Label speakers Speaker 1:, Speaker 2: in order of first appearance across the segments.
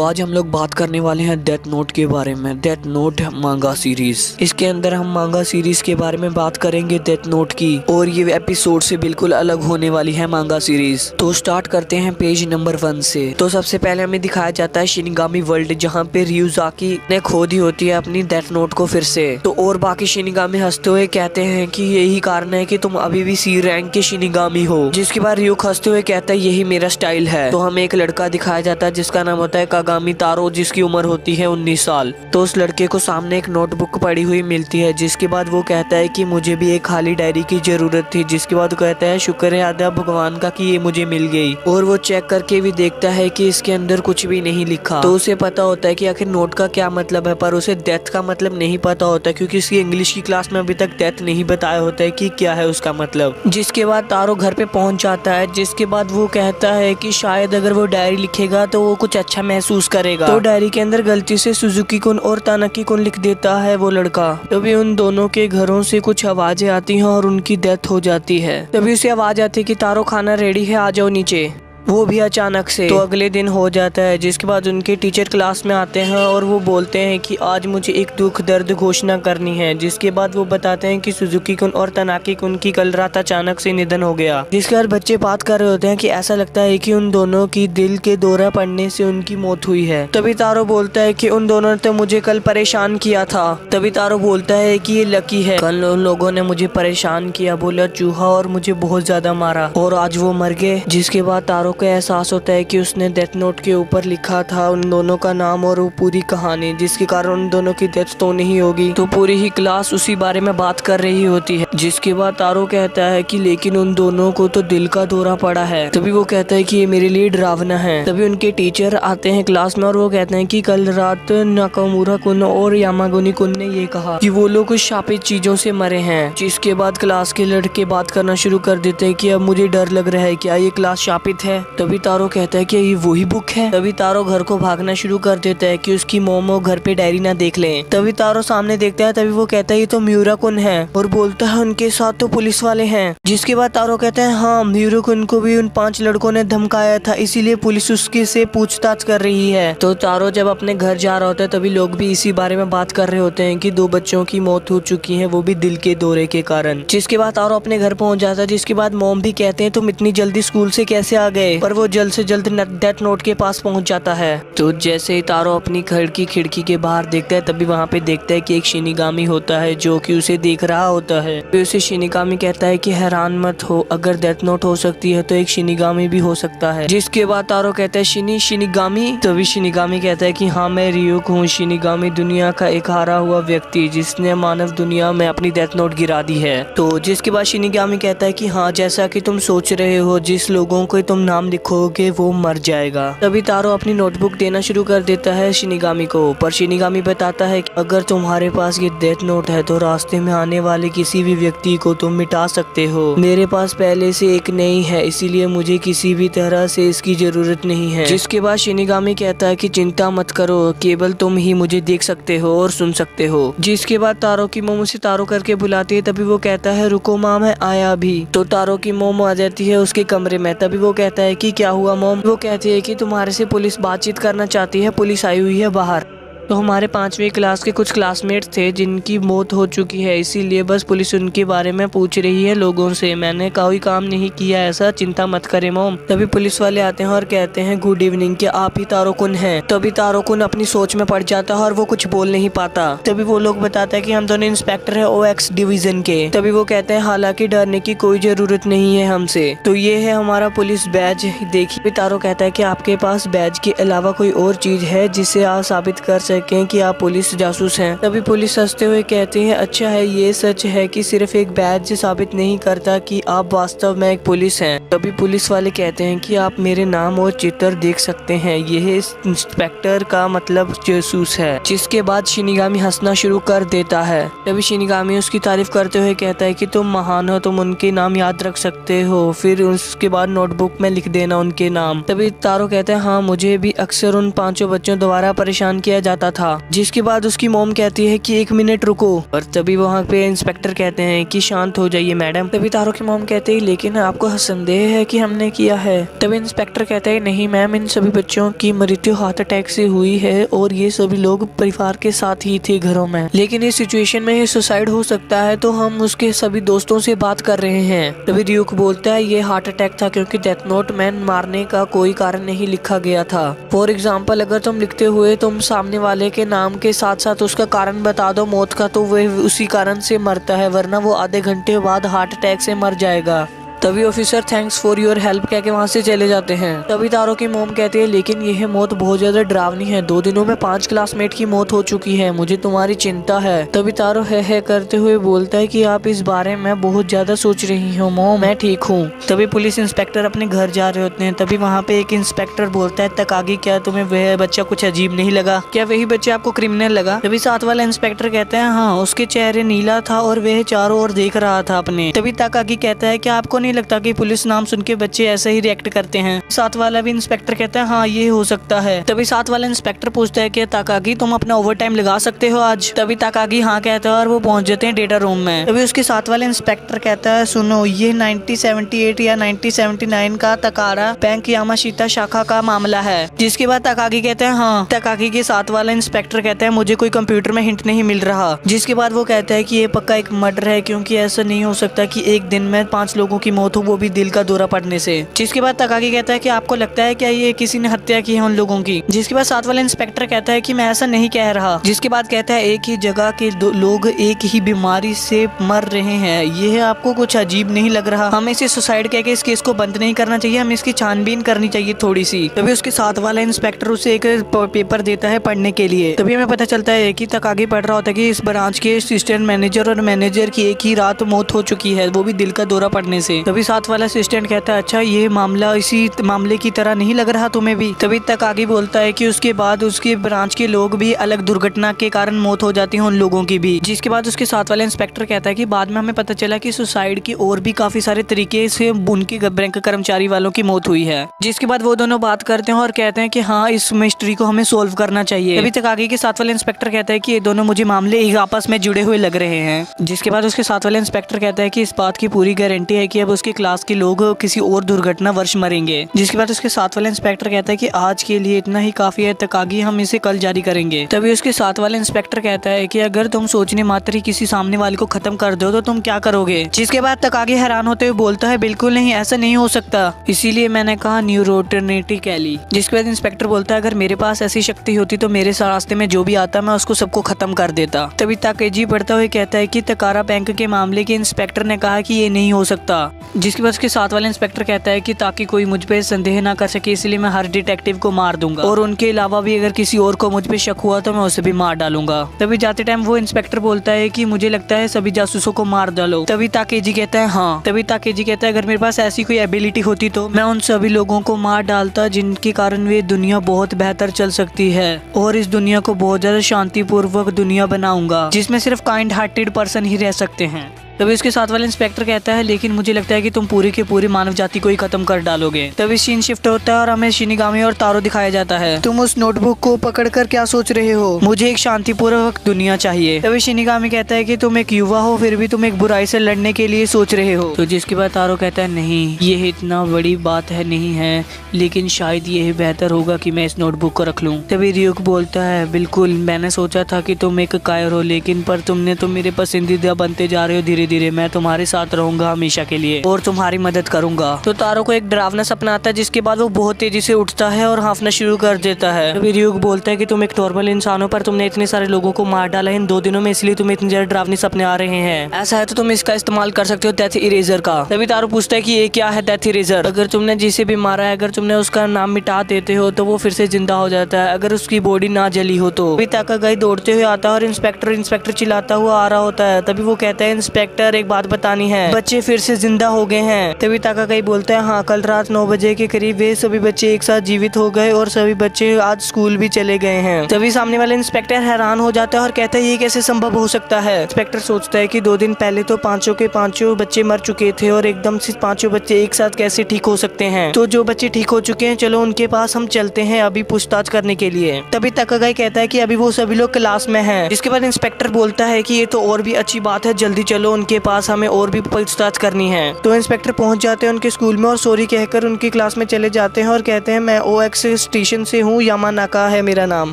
Speaker 1: तो आज हम लोग बात करने वाले हैं डेथ नोट के बारे में। डेथ नोट मांगा सीरीज, इसके अंदर हम मांगा सीरीज के बारे में बात करेंगे डेथ नोट की, और ये एपिसोड से बिल्कुल अलग होने वाली है मांगा सीरीज। तो स्टार्ट करते हैं पेज नंबर 1 से। तो सबसे पहले हमें दिखाया जाता है शिनिगामी वर्ल्ड, जहाँ पे रियुजाकी ने खो दी होती है अपनी डेथ नोट को फिर से। तो और बाकी शिनिगामी हंसते हुए कहते हैं कि यही कारण है कि तुम अभी भी सी रैंक के शिनिगामी हो। जिसके बाद रियुक हंसते हुए कहता है यही मेरा स्टाइल है। तो हमें एक लड़का दिखाया जाता है जिसका नाम होता है कागामी तारो, जिसकी उम्र होती है 19 साल। तो उस लड़के को सामने एक नोटबुक पड़ी हुई मिलती है, जिसके बाद वो कहता है कि मुझे भी एक खाली डायरी की जरूरत थी। जिसके बाद वो कहता है शुक्र है आदा भगवान का कि ये मुझे मिल गई। और वो चेक करके भी देखता है कि इसके अंदर कुछ भी नहीं लिखा। तो उसे पता होता है कि आखिर नोट का क्या मतलब है, पर उसे डेथ का मतलब नहीं पता होता, क्योंकि उसकी इंग्लिश की क्लास में अभी तक डेथ नहीं बताया होता है कि क्या है उसका मतलब। जिसके बाद तारो घर पे पहुंच जाता है, जिसके बाद वो कहता है कि शायद अगर वो डायरी लिखेगा तो वो कुछ अच्छा महसूस करेगा। तो डायरी के अंदर गलती से सुजुकी कुन और तानाकी कुन लिख देता है वो लड़का। तभी उन दोनों के घरों से कुछ आवाजें आती हैं और उनकी डेथ हो जाती है। तभी उसे आवाज आती है कि तारो खाना रेडी है, आ जाओ नीचे। वो भी अचानक से। तो अगले दिन हो जाता है, जिसके बाद उनके टीचर क्लास में आते हैं और वो बोलते हैं कि आज मुझे एक दुख दर्द घोषणा करनी है। जिसके बाद वो बताते हैं कि सुजुकी कुन और तानाकी कुन की कल रात अचानक से निधन हो गया। जिसके बाद बच्चे बात कर रहे होते हैं कि ऐसा लगता है कि उन दोनों की दिल के दौरा पड़ने से उनकी मौत हुई है। तभी तारो बोलता है कि उन दोनों ने तो मुझे कल परेशान किया था। तभी तारो बोलता है कि ये लकी है, कल उन लोगों ने मुझे परेशान किया, बोला चूहा, और मुझे बहुत ज्यादा मारा, और आज वो मर गए। जिसके बाद तारो को एहसास होता है कि उसने डेथ नोट के ऊपर लिखा था उन दोनों का नाम और वो पूरी कहानी, जिसके कारण उन दोनों की डेथ तो नहीं होगी। तो पूरी ही क्लास उसी बारे में बात कर रही होती है। जिसके बाद तारो कहता है कि लेकिन उन दोनों को तो दिल का दौरा पड़ा है। तभी वो कहता है कि ये मेरे लिए डरावना है। तभी उनके टीचर आते हैं क्लास में और वो कहते हैं कि कल रात नाकामुरा कुन और यामागुनी कुन ने ये कहा कि वो लोग कुछ शापित चीजों से मरे हैं। जिसके बाद क्लास के लड़के बात करना शुरू कर देते हैं कि अब मुझे डर लग रहा है, क्या ये क्लास शापित है। तभी तारो कहता है कि ये वही बुक है। तभी तारो घर को भागना शुरू कर देता है कि उसकी मोमो घर पे डायरी ना देख ले। तभी तारो सामने देखता है, तभी वो कहता है ये तो म्यूरा कुन है, और बोलता है उनके साथ तो पुलिस वाले हैं। जिसके बाद तारो कहता है हाँ, म्यूरा कुन को भी उन 5 लड़कों ने धमकाया था, इसीलिए पुलिस उसके से पूछताछ कर रही है। तो तारो जब अपने घर जा रहा होता है तभी लोग भी इसी बारे में बात कर रहे होते हैं कि 2 बच्चों की मौत हो चुकी है, वो भी दिल के दौरे के कारण। जिसके बाद तारो अपने घर पहुंच जाता है। जिसके बाद मॉम भी कहते हैं तुम इतनी जल्दी स्कूल से कैसे आ गए, पर वो जल्द से जल्द डेथ नोट के पास पहुंच जाता है। तो जैसे ही तारो अपनी घर की खिड़की के बाहर देखता है, तभी वहाँ पे देखता है कि एक शिनिगामी होता है जो कि उसे देख रहा होता है। तो उसे शिनिगामी कहता है कि हैरान मत हो, अगर डेथ नोट हो सकती है तो एक शिनिगामी भी हो सकता है। जिसके बाद तारो कहता है शिनिगामी। तभी शिनिगामी कहता है कि हाँ, मैं रियुक हूँ, शिनिगामी दुनिया का एक हारा हुआ व्यक्ति जिसने मानव दुनिया में अपनी डेथ नोट गिरा दी है। तो जिसके बाद शिनिगामी कहता है कि हाँ, जैसा कि तुम सोच रहे हो, जिस लोगों को तुम नाम लिखोगे वो मर जाएगा। तभी तारो अपनी नोटबुक देना शुरू कर देता है शिनिगामी को, पर शिनिगामी बताता है कि अगर तुम्हारे पास ये डेथ नोट है तो रास्ते में आने वाले किसी भी व्यक्ति को तुम मिटा सकते हो। मेरे पास पहले से एक नहीं है, इसीलिए मुझे किसी भी तरह से इसकी जरूरत नहीं है। जिसके बाद शिनिगामी कहता है कि चिंता मत करो, केवल तुम ही मुझे देख सकते हो और सुन सकते हो। जिसके बाद तारो की मोम उसे तारो करके बुलाती है। तभी वो कहता है रुको माँ, मैं आया अभी। तो तारो की मोम आ जाती है उसके कमरे में। तभी वो कहता है कि क्या हुआ मोम। वो कहती है कि तुम्हारे से पुलिस बातचीत करना चाहती है, पुलिस आई हुई है बाहर। तो हमारे 5वीं क्लास के कुछ क्लासमेट्स थे जिनकी मौत हो चुकी है, इसीलिए बस पुलिस उनके बारे में पूछ रही है लोगों से। मैंने कोई काम नहीं किया ऐसा, चिंता मत करे मोम। तभी पुलिस वाले आते हैं और कहते हैं गुड इवनिंग, क्या आप ही तारो कुन हैं। तभी तारो कुन अपनी सोच में पड़ जाता है और वो कुछ बोल नहीं पाता। तभी वो लोग बताते हैं कि हम दोनों इंस्पेक्टर है OX डिवीजन के। तभी वो कहते हैं हालांकि डरने की कोई जरूरत नहीं है हमसे, तो ये है हमारा पुलिस बैज, देखिए। तारो कहता है कि आपके पास बैज के अलावा कोई और चीज है जिसे आप साबित कर सकें कि आप पुलिस जासूस हैं। तभी पुलिस हंसते हुए कहते हैं अच्छा है, ये सच है कि सिर्फ एक बैज साबित नहीं करता कि आप वास्तव में एक पुलिस हैं। तभी पुलिस वाले कहते हैं कि आप मेरे नाम और चित्र देख सकते हैं, यह इंस्पेक्टर का मतलब जासूस है। जिसके बाद शिनिगामी हंसना शुरू कर देता है। तभी शिनिगामी उसकी तारीफ करते हुए कहता है कि तुम महान हो, तुम उनके नाम याद रख सकते हो, फिर उसके बाद नोटबुक में लिख देना उनके नाम। तभी तारो कहते हैं हाँ, मुझे भी अक्सर उन 5 बच्चों द्वारा परेशान किया जाता चाहता था। जिसके बाद उसकी मॉम कहती है कि 1 मिनट रुको, और तभी वहाँ पे इंस्पेक्टर कहते हैं कि शांत हो जाइए मैडम। तभी तारो की मॉम कहते हैं लेकिन आपको संदेह है कि हमने किया है। तभी इंस्पेक्टर कहते हैं नहीं मैम, इन सभी बच्चों की मृत्यु हार्ट अटैक से हुई है और ये सभी लोग परिवार के साथ ही थे घरों में, लेकिन इस सिचुएशन में ये सुसाइड हो सकता है तो हम उसके सभी दोस्तों से बात कर रहे हैं। तभी ड्यूक बोलता है ये हार्ट अटैक था क्योंकि डेथ नोट में मारने का कोई कारण नहीं लिखा गया था। फॉर एग्जाम्पल अगर तुम लिखते हुए तुम सामने वाले के नाम के साथ साथ उसका कारण बता दो मौत का, तो वह उसी कारण से मरता है, वरना वो आधे घंटे बाद हार्ट अटैक से मर जाएगा। तभी officer thanks for your help कह के वहाँ से चले जाते हैं। तभी तारो की मोम कहती है लेकिन यह मौत बहुत ज्यादा डरावनी है, 2 दिनों में 5 क्लासमेट की मौत हो चुकी है, मुझे तुम्हारी चिंता है। तभी तारो है करते हुए बोलता है कि आप इस बारे में बहुत ज्यादा सोच रही हो मोम, मैं ठीक हूँ। तभी पुलिस इंस्पेक्टर अपने घर जा रहे होते हैं। तभी वहाँ पे एक इंस्पेक्टर बोलता है तकागी क्या तुम्हें वह बच्चा कुछ अजीब नहीं लगा, क्या वही बच्चा आपको क्रिमिनल लगा? तभी साथ वाला इंस्पेक्टर कहता है हाँ, उसके चेहरे नीला था और वह चारों ओर देख रहा था अपने। तभी तकागी कहता है क्या आपको नहीं लगता कि पुलिस नाम सुन के बच्चे ऐसे ही रिएक्ट करते हैं? साथ वाला भी इंस्पेक्टर कहता है हाँ ये हो सकता है। तभी साथ वाला इंस्पेक्टर पूछता है कि ताकागी तुम अपना ओवर टाइम लगा सकते हो आज? तभी ताकागी हाँ कहता है और वो पहुंच जाते हैं डेटा रूम में। तभी उसके साथ वाले इंस्पेक्टर कहता है सुनो, ये 1978 या 1979 का तकारा बैंक यामाशीता शाखा का मामला है। जिसके बाद ताकागी कहते हैं हाँ। ताकागी के साथ वाला इंस्पेक्टर कहता है मुझे कोई कंप्यूटर में हिंट नहीं मिल रहा। जिसके बाद वो कहता है कि ये पक्का एक मर्डर है क्योंकि ऐसा नहीं हो सकता कि एक दिन में 5 लोगों की मौत हो, वो भी दिल का दौरा पड़ने से। जिसके बाद तकागी कहता है कि आपको लगता है क्या ये किसी ने हत्या की है उन लोगों की? जिसके बाद साथ वाला इंस्पेक्टर कहता है कि मैं ऐसा नहीं कह रहा। जिसके बाद कहता है एक ही जगह के लोग एक ही बीमारी से मर रहे हैं, यह आपको कुछ अजीब नहीं लग रहा? हमें इसे सुसाइड कह के इस केस को बंद नहीं करना चाहिए, हमें इसकी छानबीन करनी चाहिए थोड़ी सी। तभी उसके साथ वाला इंस्पेक्टर उसे एक पेपर देता है पढ़ने के लिए। तभी हमें पता चलता है कि तकागी पढ़ रहा होता है कि इस ब्रांच के असिस्टेंट मैनेजर और मैनेजर की एक ही रात मौत हो चुकी है, वो भी दिल का दौरा पड़ने से। तभी साथ वाला असिस्टेंट कहता है अच्छा ये मामला इसी मामले की तरह नहीं लग रहा तुम्हें भी? तभी तक आगे बोलता है कि उसके बाद उसके ब्रांच के लोग भी अलग दुर्घटना के कारण मौत हो जाती है उन लोगों की भी। जिसके बाद उसके साथ वाला इंस्पेक्टर कहता है कि बाद में हमें पता चला कि सुसाइड की और भी काफी सारे तरीके से उनके बैंक कर्मचारी वालों की मौत हुई है। जिसके बाद वो दोनों बात करते हैं और कहते हैं कि हाँ इस मिस्ट्री को हमें सोल्व करना चाहिए। तभी तक आगे के साथ वाले इंस्पेक्टर कहता है कि ये दोनों मुझे मामले एक आपस में जुड़े हुए लग रहे हैं। जिसके बाद उसके साथ वाले इंस्पेक्टर कहता है कि इस बात की पूरी गारंटी है कि अब उसकी क्लास के लोग किसी और दुर्घटना वर्ष मरेंगे। जिसके बाद उसके साथ वाले इंस्पेक्टर कहता है कि आज के लिए इतना ही काफी है तकागी, हम इसे कल जारी करेंगे। तभी उसके साथ वाले इंस्पेक्टर कहता है कि अगर तुम सोचने मात्र ही किसी सामने वाले को खत्म कर दो तो तुम क्या करोगे? जिसके बाद तकागी हैरान होते हुए बोलता है बिल्कुल नहीं, ऐसा नहीं हो सकता, इसीलिए मैंने कहा न्यूरोटर्निटी कैली। जिसके बाद इंस्पेक्टर बोलता है अगर मेरे पास ऐसी शक्ति होती तो मेरे रास्ते में जो भी आता मैं उसको सबको खत्म कर देता। तभी ताकेजी पढ़ता हुए कहता है कि तकारा बैंक के मामले के इंस्पेक्टर ने कहा कि ये नहीं हो सकता। जिसके बाद उसके साथ वाले इंस्पेक्टर कहता है कि ताकि कोई मुझ पे संदेह ना कर सके इसलिए मैं हर डिटेक्टिव को मार दूंगा और उनके अलावा भी अगर किसी और को मुझ पे शक हुआ तो मैं उसे भी मार डालूंगा। तभी जाते टाइम वो इंस्पेक्टर बोलता है कि मुझे लगता है सभी जासूसों को मार डालो। तभी ताकेजी कहता है हाँ। तभी ताकेजी कहता है अगर मेरे पास ऐसी कोई एबिलिटी होती तो मैं उन सभी लोगों को मार डालता जिनके कारण वे दुनिया बहुत बेहतर चल सकती है और इस दुनिया को बहुत ज्यादा शांतिपूर्वक दुनिया बनाऊंगा जिसमें सिर्फ काइंड हार्टेड पर्सन ही रह सकते हैं। तभी उसके साथ वाले इंस्पेक्टर कहता है लेकिन मुझे लगता है कि तुम पूरी की पूरी मानव जाति को ही खत्म कर डालोगे। तभी सीन शिफ्ट होता है और हमें शिनिगामी और तारो दिखाया जाता है। तुम उस नोटबुक को पकड़कर क्या सोच रहे हो? मुझे एक शांतिपूर्वक दुनिया चाहिए। तभी शिनिगामी कहता है कि तुम एक युवा हो फिर भी तुम एक बुराई से लड़ने के लिए सोच रहे हो। तो जिसके बाद तारो कहता है नहीं ये इतना बड़ी बात है नहीं है, लेकिन शायद ये बेहतर होगा कि मैं इस नोटबुक को रख लूं। तभी रियुक बोलता है बिल्कुल, मैंने सोचा था कि तुम एक कायर हो लेकिन पर तुमने तो मेरे पसंदीदा बनते जा रहे हो धीरे धीरे। मैं तुम्हारे साथ रहूंगा हमेशा के लिए और तुम्हारी मदद करूंगा। तो तारो को एक डरावना सपना आता है जिसके बाद वो बहुत तेजी से उठता है और हांफना शुरू कर देता है। तभी रियुक बोलता है कि तुम एक नॉर्मल इंसान हो पर तुमने इतने सारे लोगों को मार डाला इन 2 दिनों में, इसलिए तुम्हें इतने ज्यादा डरावने सपने आ रहे हैं। ऐसा है तो तुम इसका इस्तेमाल कर सकते हो डेथ इरेजर का। तभी तारो पूछता है कि ये क्या है डेथ इरेजर? अगर तुमने जिसे भी मारा है अगर तुमने उसका नाम मिटा देते हो तो वो फिर से जिंदा हो जाता है, अगर उसकी बॉडी ना जली हो तो। तभी ताकागी दौड़ते हुए आता है और इंस्पेक्टर चिल्लाता हुआ आ रहा होता है। तभी वो कहता है
Speaker 2: इंस्पेक्टर एक बात बतानी है, बच्चे फिर से जिंदा हो गए हैं। तभी ताकागाई बोलता है हाँ, कल रात 9 बजे के करीब वे सभी बच्चे एक साथ जीवित हो गए और सभी बच्चे आज स्कूल भी चले गए हैं। तभी सामने वाले इंस्पेक्टर हैरान हो जाता है और कहता है ये कैसे संभव हो सकता है। इंस्पेक्टर सोचता है कि 2 दिन पहले तो पांचों के पांचों बच्चे मर चुके थे और एकदम से पांचों बच्चे एक साथ कैसे ठीक हो सकते हैं। तो जो बच्चे ठीक हो चुके हैं चलो उनके पास हम चलते हैं अभी पूछताछ करने के लिए। तभी ताकागाई कहता है कि अभी वो सभी लोग क्लास में हैं। जिसके बाद इंस्पेक्टर बोलता है कि ये तो और भी अच्छी बात है, जल्दी चलो उनके पास, हमें और भी पूछताछ करनी है। तो इंस्पेक्टर पहुंच जाते हैं उनके स्कूल में और सॉरी कहकर उनकी क्लास में चले जाते हैं और कहते हैं मैं OX स्टेशन से हूँ, यामानाका है मेरा नाम।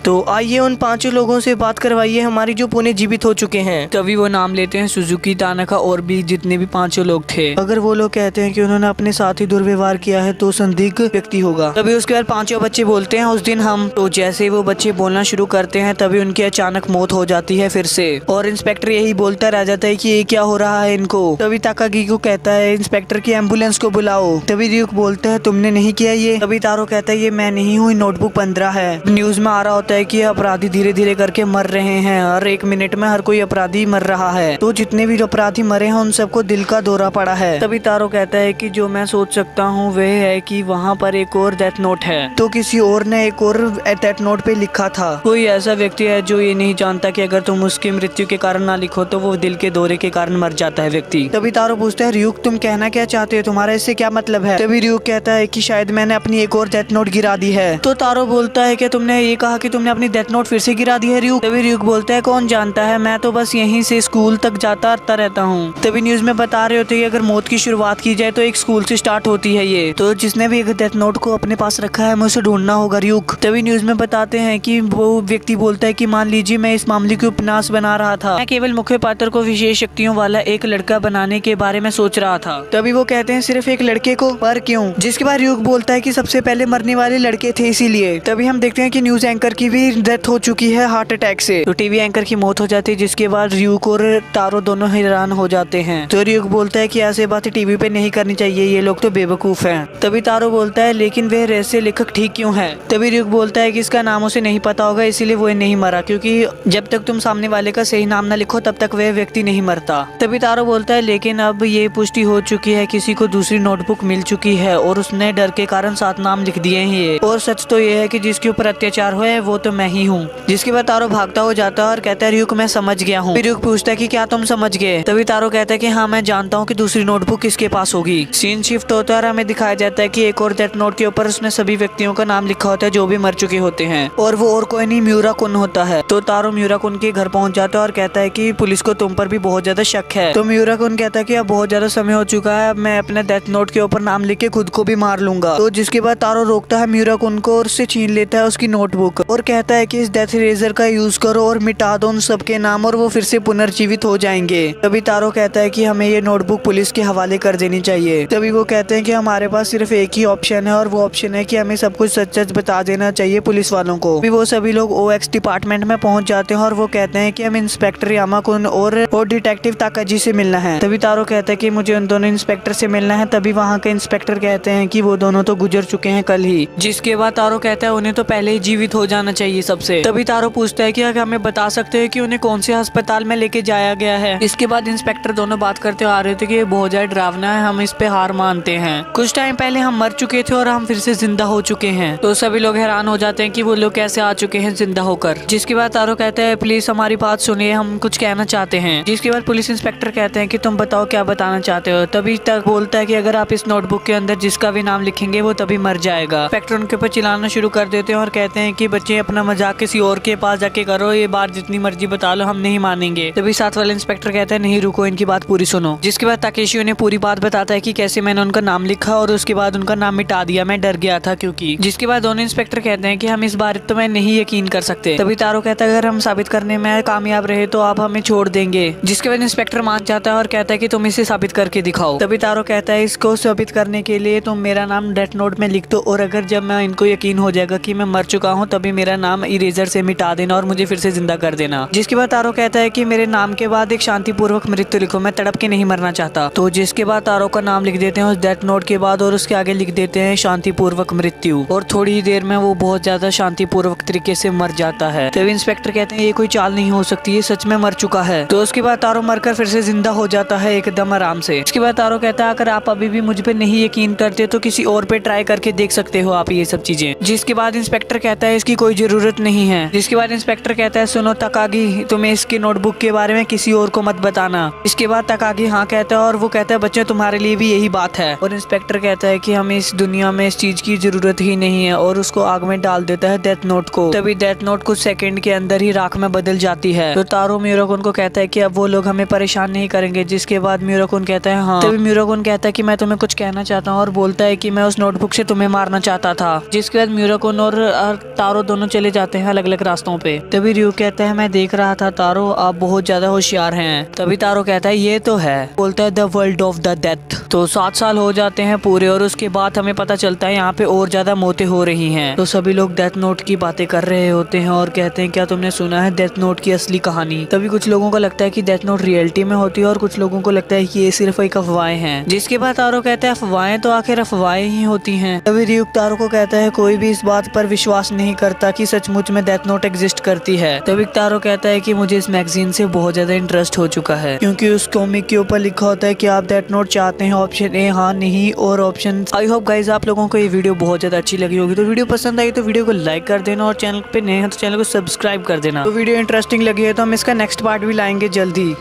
Speaker 2: तो आइए उन 5 लोगों से बात करवाइए हमारी जो पुणे जीवित हो चुके हैं।
Speaker 1: तभी वो नाम लेते हैं सुजुकी, तानाका और भी जितने भी 5 लोग थे।
Speaker 2: अगर वो लोग कहते हैं कि उन्होंने अपने साथ ही दुर्व्यवहार किया है तो संदिग्ध व्यक्ति होगा। तभी उसके बाद 5 बच्चे बोलते हैं उस दिन हम। तो जैसे ही वो बच्चे बोलना शुरू करते हैं तभी उनकी अचानक मौत हो जाती है फिर से, और इंस्पेक्टर यही बोलता रह जाता है कि ये क्या हो रहा है इनको। तभी ताकागी को कहता है इंस्पेक्टर की एम्बुलेंस को बुलाओ। तभी रियुक बोलता है तुमने नहीं किया ये। तभी तारो कहता है ये मैं नहीं हूँ, नोटबुक 15 है। न्यूज में आ रहा होता है कि अपराधी धीरे धीरे करके मर रहे हैं, हर 1 मिनट में हर कोई अपराधी मर रहा है। तो जितने भी अपराधी मरे हैं उन सबको दिल का दौरा पड़ा है। तभी तारो कहता है कि जो मैं सोच सकता हूँ वह है कि वहाँ पर एक और डेथ नोट है। तो किसी और ने एक और डेथ नोट पे लिखा था। कोई ऐसा व्यक्ति है जो ये नहीं जानता कि अगर तुम उसकी मृत्यु के कारण ना लिखो तो वो दिल के दौरे के कारण मर जाता है व्यक्ति। तभी तारो पूछता है रियुक तुम कहना क्या चाहते हो, तुम्हारा इससे क्या मतलब है। तभी रियुक कहता है कि शायद मैंने अपनी एक और डेथ नोट गिरा दी है। तो तारो बोलता है कि तुमने ये कहा कि तुमने अपनी डेथ नोट फिर से गिरा दी है रियुक। तभी रियुक बोलता है कौन जानता है, मैं तो बस यहीं से स्कूल तक जाता आता रहता हूँ। तभी न्यूज में बता रहे होते हैं अगर मौत की शुरुआत की जाए तो एक स्कूल से स्टार्ट होती है ये। तो जिसने भी एक डेथ नोट को अपने पास रखा है हमें उसे ढूंढना होगा रियुक। तभी न्यूज में बताते हैं कि वो व्यक्ति बोलता है कि मान लीजिए मैं इस मामले के उपन्यास बना रहा था, मैं केवल मुख्य पात्र को विशेष शक्तियों वाला एक लड़का बनाने के बारे में सोच रहा था। तभी वो कहते हैं सिर्फ एक लड़के को, पर क्यों। जिसके बाद रियुक बोलता है कि सबसे पहले मरने वाले लड़के थे इसीलिए। तभी हम देखते हैं कि न्यूज एंकर की भी डेथ हो चुकी है हार्ट अटैक से। तो टीवी एंकर की मौत हो जाती है जिसके बाद रियुक और तारो दोनों हैरान हो जाते हैं। तो रियुक बोलता है कि ऐसे बातें टीवी पे नहीं करनी चाहिए, ये लोग तो बेवकूफ हैं। तभी तारो बोलता है लेकिन वह रहस्य लेखक ठीक क्यों है। तभी रियुक बोलता है कि इसका नाम उसे नहीं पता होगा इसीलिए वो नहीं मरा, क्योंकि जब तक तुम सामने वाले का सही नाम न लिखो तब तक वह व्यक्ति नहीं मरता। तभी तारो बोलता है लेकिन अब ये पुष्टि हो चुकी है, किसी को दूसरी नोटबुक मिल चुकी है और उसने डर के कारण 7 नाम लिख दिए हैं, और सच तो ये है कि जिसके ऊपर अत्याचार हुआ है वो तो मैं ही हूँ। जिसके बाद तारो भागता हो जाता है और कहता है रियुक मैं समझ गया हूँ। रियुक पूछता है कि क्या तुम समझ गए। तभी तारो कहता है कि हाँ मैं जानता हूँ कि दूसरी नोटबुक किसके पास होगी। सीन शिफ्ट होता है और हमें दिखाया जाता है कि एक और डेथ नोट के ऊपर उसने सभी व्यक्तियों का नाम लिखा होता है जो भी मर चुके होते हैं, और वो और कोई नहीं म्यूरा कुन होता है। तो तारो म्यूरा कुन के घर पहुंच जाता है और कहता है कि पुलिस को तुम पर भी बहुत ज्यादा शक है। तो म्यूरा कुन कहता है कि अब बहुत ज्यादा समय हो चुका है, अब मैं अपने डेथ नोट के ऊपर नाम लिख के खुद को भी मार लूंगा। तो जिसके बाद तारो रोकता है म्यूरा कुन को और उससे छीन लेता है उसकी नोटबुक और कहता है कि इस डेथ इरेजर का यूज करो और मिटा दो उन सबके नाम और वो फिर से पुनर्जीवित हो जाएंगे। तभी तारो कहता है कि हमें ये नोटबुक पुलिस के हवाले कर देनी चाहिए। तभी वो कहते हैं कि हमारे पास सिर्फ एक ही ऑप्शन है और वो ऑप्शन है कि हमें सब कुछ सच सच बता देना चाहिए पुलिस वालों को। भी वो सभी लोग OX डिपार्टमेंट में पहुंच जाते हैं और वो कहते हैं कि हम इंस्पेक्टर यामाकुन और डिटेक्टिव ताकाजी से मिलना है। तभी तारो कहता है कि मुझे उन दोनों इंस्पेक्टर से मिलना है। तभी वहाँ के इंस्पेक्टर कहते हैं कि वो दोनों तो गुजर चुके हैं कल ही। जिसके बाद तारो कहता है उन्हें तो पहले ही जीवित हो जाना चाहिए सबसे। तभी तारो पूछता है कि क्या हमें बता सकते हैं कि उन्हें कौन से अस्पताल में लेके जाया गया है। इसके बाद इंस्पेक्टर दोनों बात करते आ रहे थे कि ये बहुत ज्यादा डरावना है, हम इस पे हार मानते हैं। कुछ टाइम पहले हम मर चुके थे और हम फिर से जिंदा हो चुके हैं। तो सभी लोग हैरान हो जाते हैं कि वो लोग कैसे आ चुके हैं जिंदा होकर। जिसके बाद तारो कहता है प्लीज हमारी बात सुनिए, हम कुछ कहना चाहते हैं। जिसके बाद पुलिस इंस्पेक्टर कहते हैं कि तुम बताओ क्या बताना चाहते हो। तभी तक बोलता है कि अगर आप इस नोटबुक के अंदर जिसका भी नाम लिखेंगे वो तभी मर जाएगा। इंस्पेक्टर उनके ऊपर चिल्लाना शुरू कर देते हैं और कहते हैं कि बच्चे अपना मजाक किसी और के पास जाके करो, ये बात जितनी मर्जी बता लो हम नहीं मानेंगे। तभी साथ वाले इंस्पेक्टर कहता है नहीं रुको, इनकी बात पूरी सुनो। जिसके बाद ताकेशी उन्हें पूरी बात बताता है कि कैसे मैंने उनका नाम लिखा और उसके बाद उनका नाम मिटा दिया, मैं डर गया था क्योंकि। जिसके बाद दोनों इंस्पेक्टर कहते हैं कि हम इस बारे तो मैं नहीं यकीन कर सकते। तभी तारो कहता है अगर हम साबित करने में कामयाब रहे तो आप हमें छोड़ देंगे। जिसके बाद इंस्पेक्टर मान जाता है और कहता है कि तुम इसे साबित करके दिखाओ। तभी तारो कहता है इसको साबित करने के लिए तुम मेरा नाम डेथ नोट में लिख दो और अगर जब मैं इनको यकीन हो जाएगा कि मैं मर चुका हूँ तभी मेरा नाम इरेजर से मिटा देना और मुझे फिर से जिंदा कर देना। जिसके बाद तारो कहता है कि मेरे नाम के बाद एक शांतिपूर्वक मृत्यु लिखो, मैं तड़प के नहीं मरना चाहता। तो जिसके बाद तारो का नाम लिख देते हैं उस डेथ नोट के बाद और उसके आगे लिख देते हैं शांतिपूर्वक मृत्यु, और थोड़ी ही देर में वो बहुत ज्यादा शांतिपूर्वक तरीके से मर जाता है। तभी इंस्पेक्टर कहते हैं ये कोई चाल नहीं हो सकती, ये सच में मर चुका है। तो उसके बाद तारो मरकर फिर से जिंदा हो जाता है एकदम आराम से। इसके बाद तारो कहता है अगर आप अभी भी मुझ पे नहीं यकीन करते तो किसी और पे ट्राई करके देख सकते हो आप ये सब चीजें। जिसके बाद इंस्पेक्टर कहता है इसकी कोई जरूरत नहीं है। जिसके बाद इंस्पेक्टर कहता है सुनो तकागी, तुम्हें इसकी नोटबुक के बारे में किसी और को मत बताना। इसके बाद तकागी हाँ कहता है और वो कहता है बच्चे तुम्हारे लिए भी यही बात है। और इंस्पेक्टर कहता है कि हमें इस दुनिया में इस चीज की जरूरत ही नहीं है और उसको आग में डाल देता है डेथ नोट को। तभी डेथ नोट कुछ सेकंड के अंदर ही राख में बदल जाती है। तो तारो म्यूराकुन को कहता है कि अब वो लोग हमें परेशान नहीं करेंगे। जिसके बाद म्यूराकुन कहता है हाँ। तभी म्यूराकुन कहता है कि मैं तुम्हें कुछ कहना चाहता हूँ और बोलता है कि मैं उस नोटबुक से तुम्हें मारना चाहता था। जिसके बाद म्यूराकुन और तारो दोनों चले जाते हैं अलग अलग रास्तों पे। तभी रियो कहता है मैं देख रहा था तारो आप बहुत ज्यादा होशियार हैं। तभी तारो कहता है ये तो है। बोलता है the world of the death. तो 7 साल हो जाते हैं पूरे और उसके बाद हमें पता चलता है यहाँ पे और ज्यादा मौतें हो रही हैं। तो सभी लोग डेथ नोट की बातें कर रहे होते हैं और कहते हैं क्या तुमने सुना है डेथ नोट की असली कहानी। तभी कुछ लोगों को लगता है कि डेथ नोट रियलिटी में होती है और कुछ लोगों को लगता है कि ये सिर्फ एक अफवाहें हैं। जिसके बाद तारो कहता है अफवाहें तो आखिर अफवाहें ही होती हैं। तभी रियुक तारो को कहता है कोई भी इस बात पर विश्वास नहीं करता कि सचमुच में डेथ नोट एग्जिस्ट करती है। तभी तारो कहता है कि मुझे इस मैगजीन से बहुत ज्यादा इंटरेस्ट हो चुका है क्योंकि उस कॉमिक के ऊपर लिखा होता है कि आप डेथ नोट चाहते हैं, ऑप्शन ए हाँ नहीं और ऑप्शन। आई होप गाइज आप लोगों को ये वीडियो बहुत ज्यादा अच्छी लगी होगी। तो वीडियो पसंद आई तो वीडियो को लाइक कर देना और चैनल पे नए हैं तो चैनल को सब्सक्राइब कर देना। तो वीडियो इंटरेस्टिंग लगी है तो हम इसका नेक्स्ट पार्ट भी लाएंगे जल्दी।